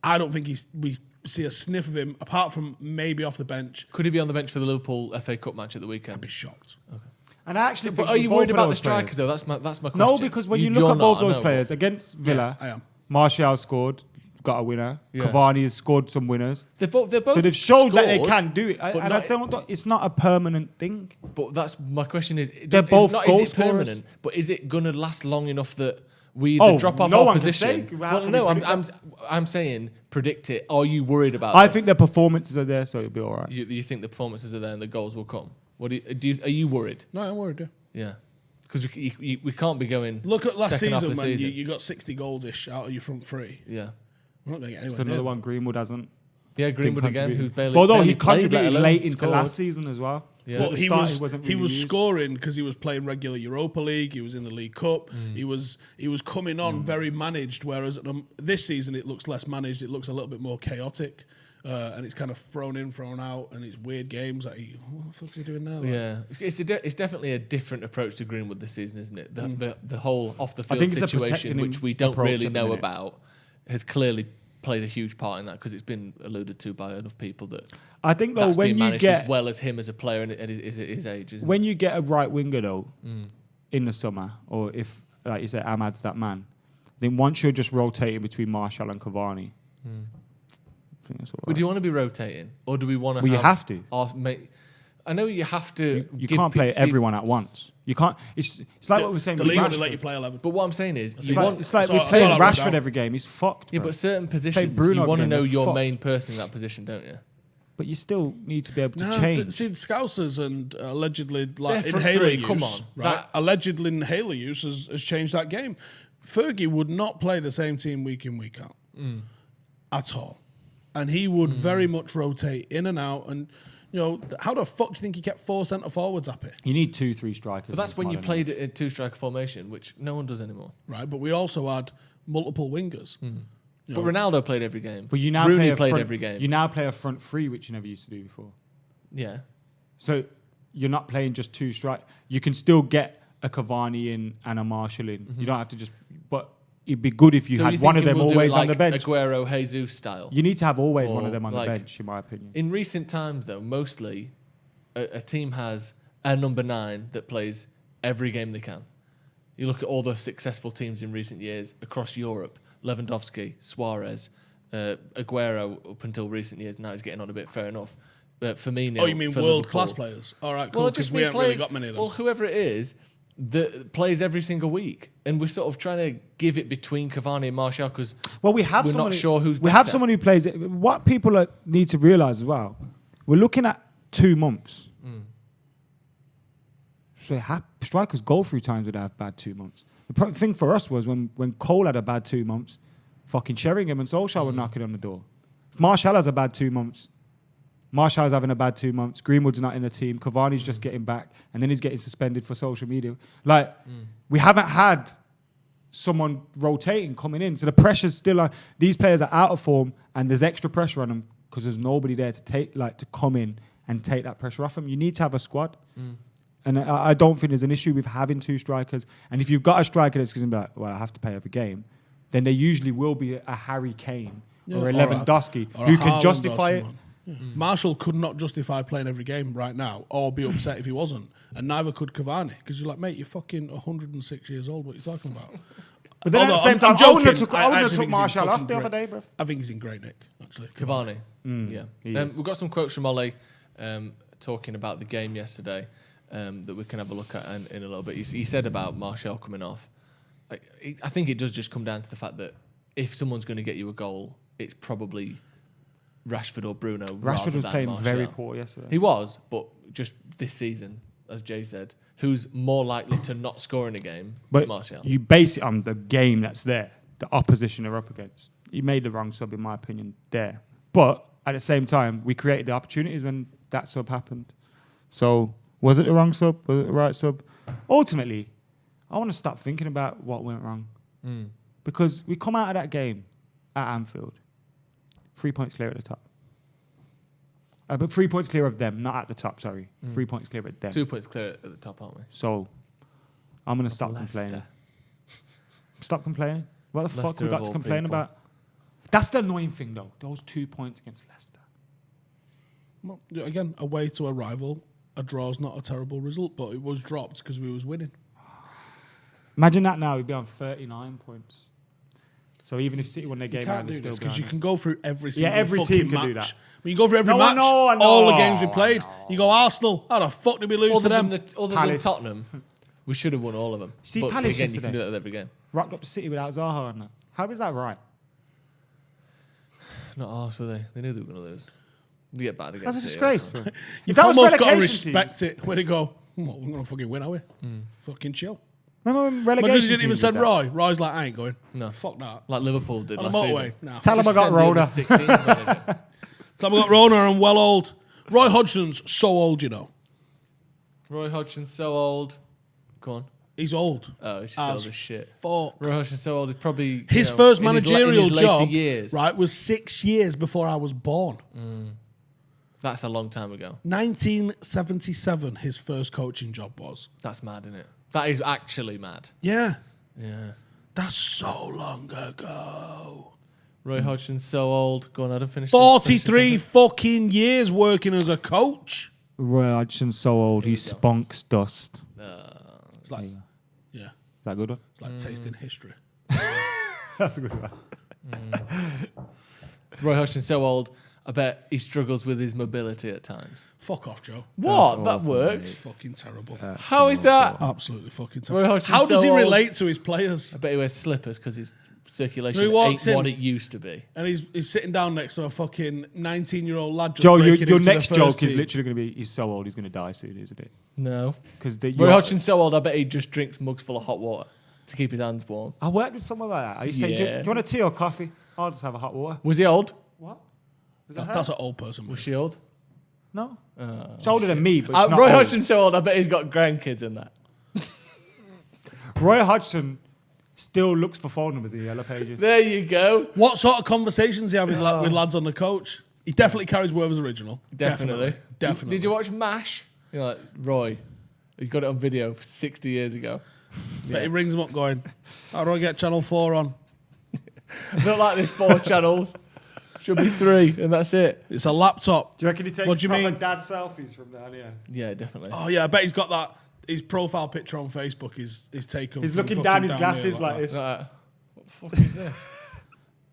I don't think we see a sniff of him apart from maybe off the bench. Could he be on the bench for the Liverpool FA Cup match at the weekend? I'd be shocked. Okay. And I actually, but are you worried about the strikers though? That's my question. No, because when you look at both those players against Villa, I am. Martial scored, got a winner. Yeah. Cavani has scored some winners. They're both So they've showed that they scored, can do it. And I don't. It's not a permanent thing. But that's my question is. They're both not, goal is it scorers. permanent? But is it going to last long enough that we either drop off no our one can position? say. How Well, can no, we predict I'm saying predict it. Are you worried about? I this? think their performances are there, so it'll be all right. You think the performances are there and the goals will come. What are you worried? No, I'm worried. Yeah. Yeah, because we can't be going. Look at last second half season, of the man. season. You got 60 goals ish out of your front three. Yeah, We're not going to get anywhere. So another near one Greenwood hasn't. yeah. Greenwood been again, who's contributing. barely. Although barely he played, let contributed alone late into scored. last season as well. Yeah. But At the he start, was wasn't he really was used. scoring because he was playing regular Europa League. He was in the League Cup. He was coming on very managed. Whereas this season it looks less managed. It looks a little bit more chaotic, and it's kind of thrown in, thrown out, and it's weird games. Like, what the fuck are you doing now? Like, Yeah, it's definitely a different approach to Greenwood this season, isn't it? The whole off the I field think it's a situation, protecting him which we don't approach really at the know minute. about, has clearly played a huge part in that because it's been alluded to by enough people that I think though that's when being you managed get as well as him as a player and at his age, isn't when you get a right winger though in the summer, or if like you say Ahmad's that man, then once you're just rotating between Martial and Cavani, I think that's all But right. do you want to be rotating, or do we want to? Well, you have to. I know you have to. You give can't play pe- everyone at once. You can't. It's like what we're saying The with league only Rashford. let you play 11. But what I'm saying is, It's you like, want. it's like so- we're so playing I'll write Rashford down. every game. He's fucked. Yeah, bro. but certain positions, Bruno you every want to game, know they're your fucked. main person in that position, don't you? But you still need to be able to No, change. see, the Scousers and allegedly like They're front inhaler three, use, come on. right? That- Allegedly inhaler use has changed that game. Fergie would not play the same team week in, week out at all. And he would very much rotate in and out. And, you know, how the fuck do you think he kept 4 centre forwards happy? You need 2-3 strikers. But that's in this when you modern played it in two-striker formation, which no one does anymore. Right? But we also had multiple wingers. You But know, Ronaldo played every game. But you now Rooney play a played front, every game. You now play a front three, which you never used to do before. Yeah. So you're not playing just 2 strike. You can still get a Cavani in and a Martial in. You don't have to just. But it'd be good if you So had you one of thinking them we'll do always it like on the bench. Aguero, Jesus style. You need to have always one Or of them on like- the bench, in my opinion. In recent times, though, mostly a team has a number 9 that plays every game they can. You look at all the successful teams in recent years across Europe: Lewandowski, Suarez, Aguero. Up until recent years, now he's getting on a bit. Fair enough. Firmino. oh, you mean for world class Liverpool. players? All right, cool. Well, Because just we mean haven't really players. got many of them. Well, whoever it is that plays every single week, and we're sort of trying to give it between Cavani and Martial because Well, we have we're someone not who- sure who's we have better. someone who plays it. What people need to realise as well, we're looking at 2 months. So strikers go through times where they have bad 2 months. The thing for us was when Cole had a bad 2 months, fucking Sheringham and Solskjaer were knocking on the door. If Martial has a bad 2 months, Martial's having a bad 2 months, Greenwood's not in the team, Cavani's just getting back, and then he's getting suspended for social media. Like, we haven't had someone rotating, coming in. So the pressure's still on. These players are out of form, and there's extra pressure on them because there's nobody there to come in and take that pressure off them. You need to have a squad. And I don't think there's an issue with having 2 strikers. And if you've got a striker that's going to be like, well, I have to pay every game, then there usually will be a Harry Kane or a Lewandowski or a who can Haaland justify or it. someone. Marshall could not justify playing every game right now or be upset if he wasn't. And neither could Cavani. Because you're like, mate, you're fucking 106 years old. What are you talking about? But then at the Although, same I'm time, I joking. wouldn't have took I actually think he's in Martial off fucking the other great- day, bruv. I think he's in great nick, actually. Cavani. Yeah. he is. We've got some quotes from Ollie talking about the game yesterday that we can have a look at in a little bit. He said about Martial coming off. I think it does just come down to the fact that if someone's going to get you a goal, it's probably Rashford or Bruno. Rashford was playing Martial. very poor yesterday. He was, but just this season, as Jay said, who's more likely to not score in a game? But It's Martial. you base it on the game that's there, the opposition they're up against. You made the wrong sub, in my opinion, there. But at the same time, we created the opportunities when that sub happened. So was it the wrong sub? Was it the right sub? Ultimately, I want to stop thinking about what went wrong. Because we come out of that game at Anfield, 3 points clear at the top. But 3 points clear of them, not at the top, sorry. 3 points clear of them. 2 points clear at the top, aren't we? So I'm going to stop Leicester. complaining. Stop complaining. What the fuck Leicester we of got to all complain people. about? That's the annoying thing, though. Those 2 points against Leicester. Well, again, away to a rival, a draw's not a terrible result, but it was dropped because we was winning. Imagine that now. We'd be on 39 points. So even if City won their You game can't out, they're do still this because behind you us. can go through every single every fucking team can match. do that. When you go through every No, I match, know, I know, all the games we I played, know. you go Arsenal. How the fuck did we lose to them? Other than Palace. Tottenham, we should have won all of them. See, but Palace again, you yesterday. can do that with every game. Rocked up the City without Zaha and that. How is that right? Not arse, were they? They knew they were going to lose. They get bad against That's a City, disgrace, that's all. bro. You've that was almost got to relegation respect it when they go, well, we're going to fucking win, are we? Fucking chill. Remember when Imagine relegation you didn't even teams say did that? Roy. Roy's like, I ain't going. No. Fuck that. Like Liverpool did On the last motorway. season. Nah. Tell 'em I Just got send the Rona. other 16s manager. So we got Rona and well old. Roy Hodgson's so old, you know. Roy Hodgson's so old. Go on. He's old. Oh, he's just As old as shit. Fuck. Roy Hodgson's so old. He's probably His first in his managerial later job, years. right, was 6 years before I was born. That's a long time ago. 1977, his first coaching job was. That's mad, isn't it? That is actually mad. Yeah. Yeah. That's so long ago. Roy Hodgson's so old. Go on, I don't finish. 43 fucking years working as a coach. Roy Hodgson's so old, he we go. spunks dust. It's like, yeah, Is that a good one? it's like tasting history. That's a good one. Roy Hodgson's so old. I bet he struggles with his mobility at times. Fuck off, Joe. What? That awful, works. It's fucking terrible. How is that? Absolutely fucking Roy terrible. Hodgson's How does so he old. relate to his players? I bet he wears slippers because his circulation He ain't walks what in. it used to be. And he's sitting down next to a fucking 19-year-old lad just Joe, breaking your into the next first joke is team. literally going to be, he's so old, he's going to die soon, isn't it? No. Because Roy Hodgson's so old, I bet he just drinks mugs full of hot water to keep his hands warm. I worked with someone like that. I used to say, do Yeah. you want a tea or coffee? I'll just have a hot water. Was he old? What? Was that That's her? an old person. Was move. she old? No. She's older than me, but she's not Roy old. Hodgson's so old, I bet he's got grandkids in that. Roy Hodgson still looks for phone numbers in the Yellow Pages. There you go. What sort of conversations he having with lads on the coach? He definitely carries Werther's original. Definitely. Definitely. Did you watch MASH? You're like, Roy, you got it on video 60 years ago. Bet he rings him up going, how do I get Channel 4 on? Not like there's 4 channels. Should be 3, and that's it. It's a laptop. Do you reckon he takes What do you proper mean? dad selfies from down here? Yeah, definitely. Oh, yeah, I bet he's got that. His profile picture on Facebook is taken. He's from looking fucking down his here glasses like that. this. What the fuck is this?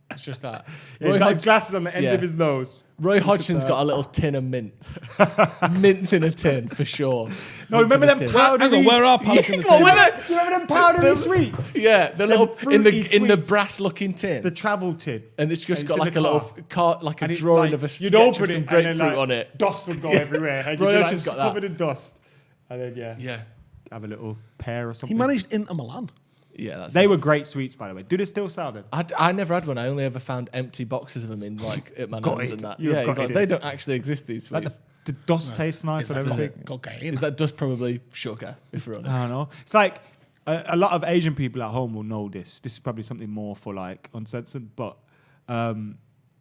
It's just that. Yeah, he's got his glasses on the end Yeah. of his nose. Roy Hodgson's got a little tin of mints. Mints in a tin, for sure. No, Mints remember in a them tin. powdery... Hang on, where are Palace in the Well, table? when Remember them powdery sweets? Yeah, the little in fruity the sweets. brass-looking tin. The travel tin. And it's just And got it's in like the a little car. card, like a And it, drawing like, of a you'd sketch open of some it and grapefruit then, like, on it. dust would go everywhere. And Roy you'd be, Hodgson's got that. covered in dust. And then, Yeah. have a little pear or He something. managed Inter Milan. Yeah, that's They mad. were great sweets, by the way. Do they still sell them? I never had one. I only ever found empty boxes of them in like at my Got nan's it. and that. You Yeah, he's got like, it. they don't actually exist, these Like sweets. the dust tastes nice Is and that everything. cocaine? Is that dust probably sugar, if we're honest? I don't know. It's like a lot of Asian people at home will know this. This is probably something more for like uncensored, but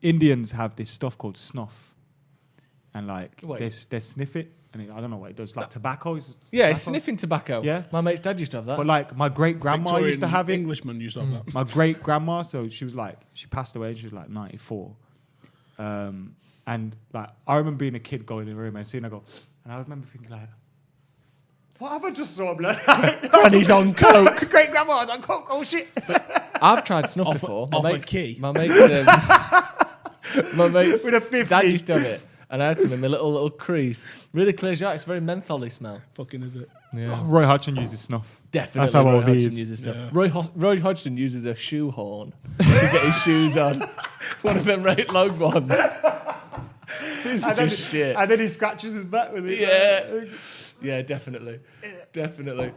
Indians have this stuff called snuff, and like Wait. they sniff it, and I don't know what it does. Like tobacco is Yeah, it's tobacco. sniffing tobacco. Yeah. My mate's dad used to have that. But like my great grandma used to have it. Englishman used to have that. My great grandma, so she was like, she passed away. She was like 94, and like I remember being a kid going in the room and seeing her go, and I remember thinking like, what have I just saw, blood? And he's on coke. Great grandma's on coke. Oh shit! I've tried snuff Off a- before. off a key. My mate's my mate's With a 50. dad used to have it. And I had some in my little crease. Really clears you out. It's a very mentholy smell. Fucking is it? Yeah. Roy Hodgson uses snuff. Definitely. That's how Roy old he Hodgson is. uses snuff. Yeah. Roy Hodgson uses a shoe horn to get his shoes on. One of them right long ones. This is just shit. And then he scratches his back with it. Yeah. Yeah, definitely. Definitely.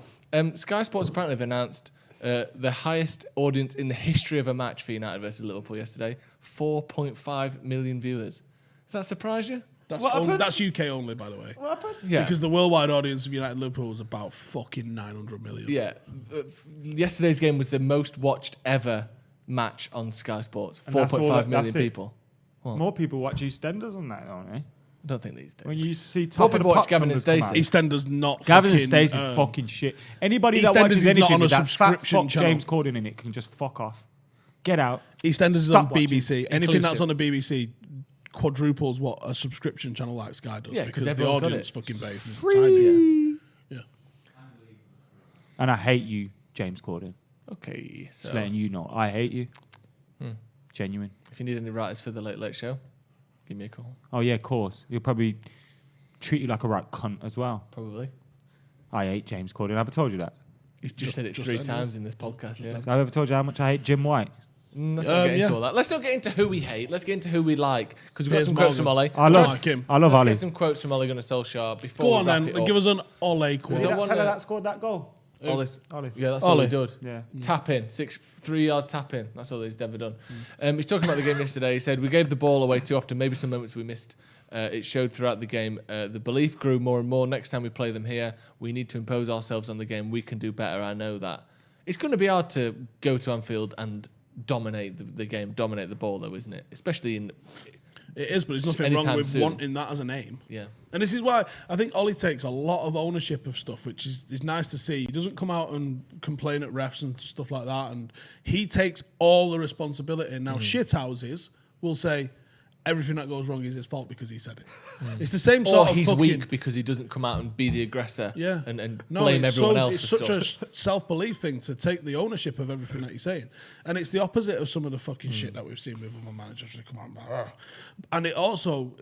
Sky Sports apparently have announced the highest audience in the history of a match for United versus Liverpool yesterday. 4.5 million viewers. Does that surprise you? That's, What happened? that's UK only, by the way. What happened? Yeah. Because the worldwide audience of United Liverpool was about fucking 900 million. Yeah. Yesterday's game was the most watched ever match on Sky Sports. And that's all 4.5 that- million that's it. people. More people watch EastEnders on that, don't they? I don't think these days. When you used to see More top of the people watch Pops Gavin and numbers come out. Stacey. EastEnders not Gavin and fucking... Stacey is fucking shit. Anybody that EastEnders watches is not anything on a with that fat subscription fuck channel. James Corden in it can just fuck off. Get out. EastEnders is Stop on watching. BBC. Anything that's Inclusive. on the BBC quadruples what a subscription channel like Sky does. Yeah, 'cause because the everyone's got audience it. fucking base is Free. tiny. Yeah. And I hate you, James Corden. Okay, so Just letting you know. I hate you. Genuine. If you need any writers for the Late Late Show, give me a call. Oh yeah, of course. He'll probably treat you like a right cunt as well. Probably. I hate James Corden. Have I told you that? You've just said it 3 times in this podcast, yeah. Have I ever told you how much I hate Jim White? Let's not get into all that. Let's not get into who we hate. Let's get into who we like. Because we've got Here's some quotes from Morgan. Ollie. I like him. love Let's Ollie. get some quotes from Ole Gunnar Solskjaer before Go we on wrap then. it up. Give us an Ole quote. Is Is that that one fella that- that scored that goal? Ollie. Ollie. Yeah, that's all Ollie. he did. Yeah. Tap in, 3-yard tap in. That's all he's ever done. He's talking about the game yesterday. He said, we gave the ball away too often, maybe some moments we missed. It showed throughout the game. The belief grew more and more. Next time we play them here, we need to impose ourselves on the game. We can do better. I know that. It's going to be hard to go to Anfield and dominate the game, dominate the ball, though, isn't it? Especially in... It is, but there's nothing wrong Anytime with soon. wanting that as an aim. Yeah. And this is why I think Ollie takes a lot of ownership of stuff, which is nice to see. He doesn't come out and complain at refs and stuff like that. And he takes all the responsibility. Now, shithouses will say everything that goes wrong is his fault because he said it. It's the same Or sort of he's fucking... weak because he doesn't come out and be the aggressor and blame it's everyone else It's for such stuff. a self-belief thing to take the ownership of everything that he's saying. And it's the opposite of some of the fucking shit that we've seen with other managers who come out and like, "Ugh." And it also,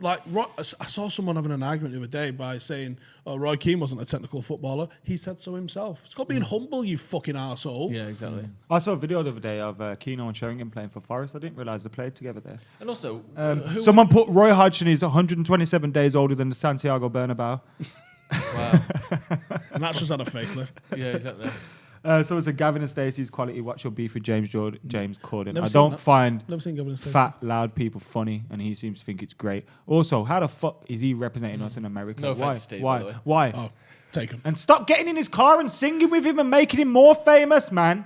I saw someone having an argument the other day by saying, oh, Roy Keane wasn't a technical footballer. He said so himself. It's called being humble, you fucking arsehole. Yeah, exactly. I saw a video the other day of Keano and Sheringham playing for Forest. I didn't realise they played together there. And also, Someone put Roy Hodgson is 127 days older than the Santiago Bernabeu. wow. And that's just had a facelift. Yeah, exactly. So it's a Gavin and Stacey's quality. What's your beef with James Corden? Never I seen don't that. find Never seen Gavin and Stacey. fat, loud people funny, and he seems to think it's great. Also, how the fuck is he representing us in America? No Why? offense, Steve, by the way. Why? Oh, taken. And stop getting in his car and singing with him and making him more famous, man.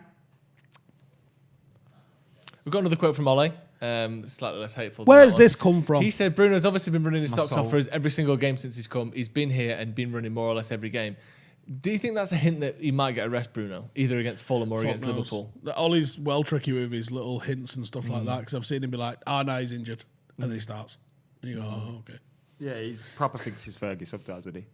We've got another quote from Ollie. Slightly less hateful. Where's than that this come from? He said Bruno's obviously been running his My socks soul. off for us every single game since he's come. He's been here and been running more or less every game. Do you think that's a hint that he might get a rest, Bruno, either against Fulham or Fuck against knows. Liverpool? Ollie's well tricky with his little hints and stuff like that because I've seen him be like, no, he's injured. And then he starts. And you go, oh, okay. Yeah, he's proper thinks he's Fergie sometimes, isn't he?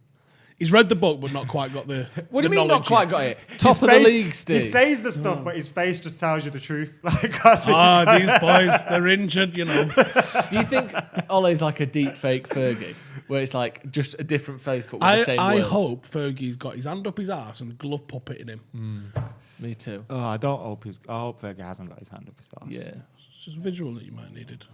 He's read the book but not quite got the What do the you mean not knowledge quite yet. got it? Top of the league, Steve. He says the stuff, but his face just tells you the truth. Like, I see- These boys, they're injured, you know. Do you think Ollie's like a deep fake Fergie, where it's like just a different face but with the same I words? hope Fergie's got his hand up his arse and glove puppeting him. Me too. Oh, I hope Fergie hasn't got his hand up his arse. Yeah. It's just a visual that you might have needed.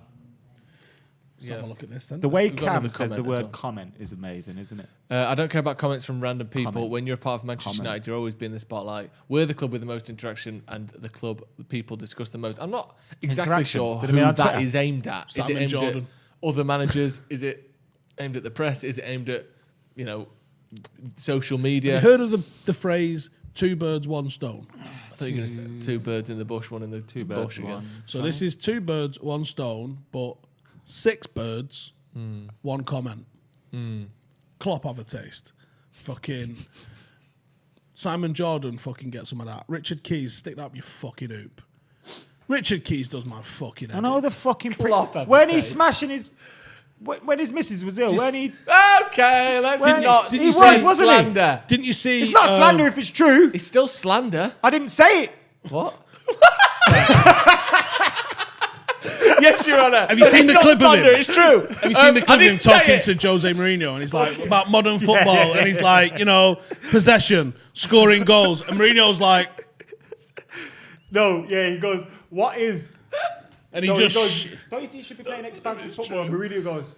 Let's have a look at this then. The way We've got Cam another says the comment as word well. comment is amazing, isn't it? I don't care about comments from random people. Comment. When you're a part of Manchester Comment. United, you're always be in the spotlight. We're the club with the most interaction and the club the people discuss the most. I'm not exactly Interaction? sure Did I who mean on that Twitter? is aimed at. Sam is it and aimed Jordan. at other managers? Is it aimed at the press? Is it aimed at, social media? Have you heard of the phrase two birds, one stone? I thought you were going to say two birds in the bush, one in the bush again. So this is two birds, one stone, but 6 birds, one comment. Klopp have a taste. Fucking Simon Jordan fucking get some of that. Richard Keys, stick that up your fucking hoop. Richard Keys does my fucking head. I know the fucking Klopp have a when he's taste. smashing his when his missus was ill, when he Okay, let's When- not He was, say wasn't he? slander. Didn't you see? it's not slander if it's true. It's still slander. I didn't say it. What? Yes, Your Honour. Have you seen It's the not clip of slander, him? It's true. Have you seen the clip of him didn't say talking it. to Jose Mourinho and he's like about modern football and he's like, possession, scoring goals, and Mourinho's like, No, yeah, he goes, what is? and he No, just. he goes, don't you think you should be playing expansive football? And Mourinho goes,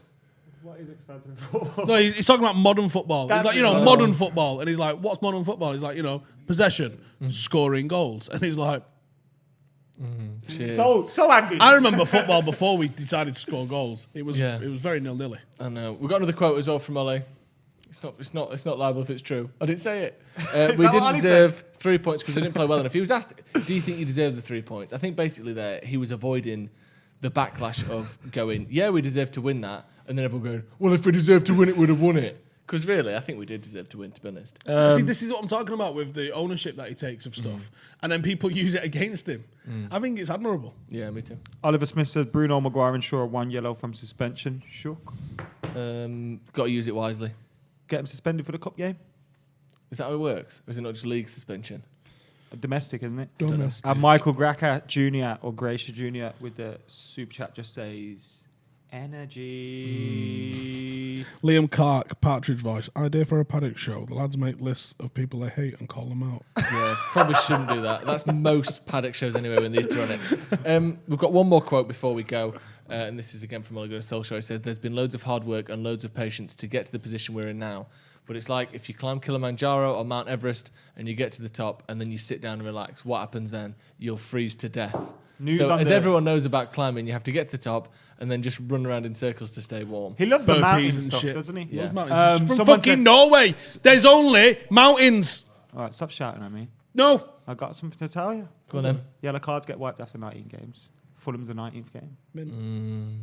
what is expansive football? No, he's talking about modern football. That's He's like, it. modern football. And he's like, what's modern football? He's like, possession, scoring goals. And he's like, Cheers. So angry. I remember football before we decided to score goals. It was Yeah. very nil-nilly. I know. We've got another quote as well from Ollie. It's not liable if it's true. I didn't say it. We that what didn't Ollie deserve 3 points because they didn't play well enough. He was asked, "Do you think you deserve the 3 points?" I think basically there he was avoiding the backlash of going, "Yeah, we deserve to win that," and then everyone going, "Well, if we deserved to win it, we'd have won it." Because really, I think we did deserve to win, to be honest. See, this is what I'm talking about with the ownership that he takes of stuff. And then people use it against him. I think it's admirable. Yeah, me too. Oliver Smith says Bruno Maguire and Shaw 1 yellow from suspension. Shook. Got to use it wisely. Get him suspended for the cup game. Is that how it works? Or is it not just league suspension? domestic, isn't it? Domestic. And Michael Graca Jr. or Gracia Jr. with the super chat just says, energy. Liam Clark, Partridge voice. Idea for a Paddock show. The lads make lists of people they hate and call them out. Yeah, probably shouldn't do that. That's most Paddock shows anyway when these two are on it. We've got one more quote before we go. And this is again from Ole Gunnar Solskjaer. He says, there's been loads of hard work and loads of patience to get to the position we're in now. But it's like if you climb Kilimanjaro or Mount Everest and you get to the top and then you sit down and relax, what happens then? You'll freeze to death. So as everyone knows about climbing, you have to get to the top and then just run around in circles to stay warm. He loves the Burpees mountains and stuff, shit. doesn't he? Yeah. He's from someone fucking said- Norway. There's only mountains. All right, stop shouting at me. No. I got something to tell you. Go on then. Yellow cards get wiped after 19 games. Fulham's the 19th game. Min.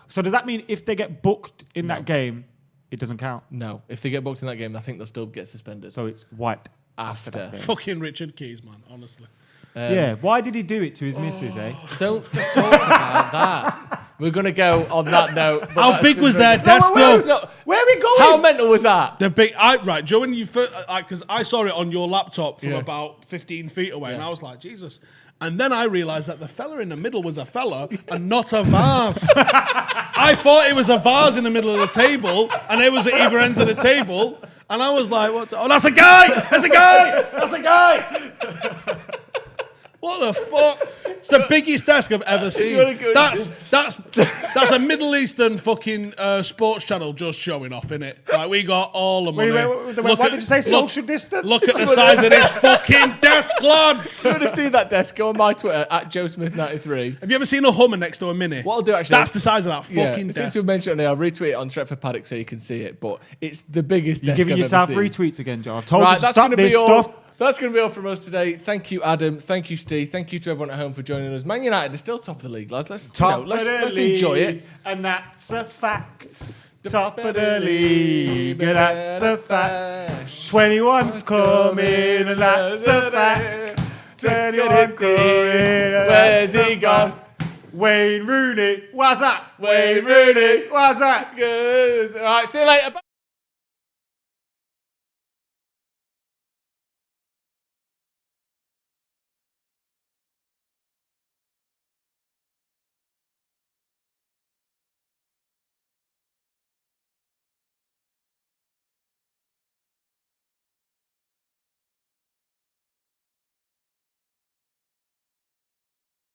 So does that mean if they get booked in that game, it doesn't count? No. If they get booked in that game, I think they'll still get suspended. So it's wiped. After. Fucking Richard Keys, man, honestly. Yeah, why did he do it to his missus, eh? Don't talk about that. We're going to go on that note. but How that's big been was very- their desk, where, though? where are we going? How mental was that? The big, right, Joe, when you first, because I saw it on your laptop from about 15 feet away, and I was like, Jesus. And then I realised that the fella in the middle was a fella and not a vase. I thought it was a vase in the middle of the table, and it was at either ends of the table. And I was like, "What? Oh, that's a guy! That's a guy! That's a guy!" What the fuck? It's the biggest desk I've ever seen. That's a Middle Eastern fucking sports channel just showing off, innit? Like, we got all the money. Why did you say social distance? Look at the size of this fucking desk, lads. If you want to see that desk, go on my Twitter at JoeSmith93. Have you ever seen a Hummer next to a Mini? What I'll do actually... That's the size of that fucking Since desk. you mentioned it, I'll retweet it on Stretford Paddock so you can see it. But it's the biggest You're desk giving I've yourself ever seen. retweets again, Joe. I've told you to that's stop gonna this be all. stuff. That's going to be all from us today. Thank you, Adam. Thank you, Steve. Thank you to everyone at home for joining us. Man United is still top of the league, lads. Let's enjoy it. And that's a fact. Top of the league, and that's a fact. 21's coming, and that's a fact. 21 coming, and Where's that's he a gone? fact. Wayne Rooney, what's that? Wayne Rooney, what's that? Good. All right, see you later. Bye.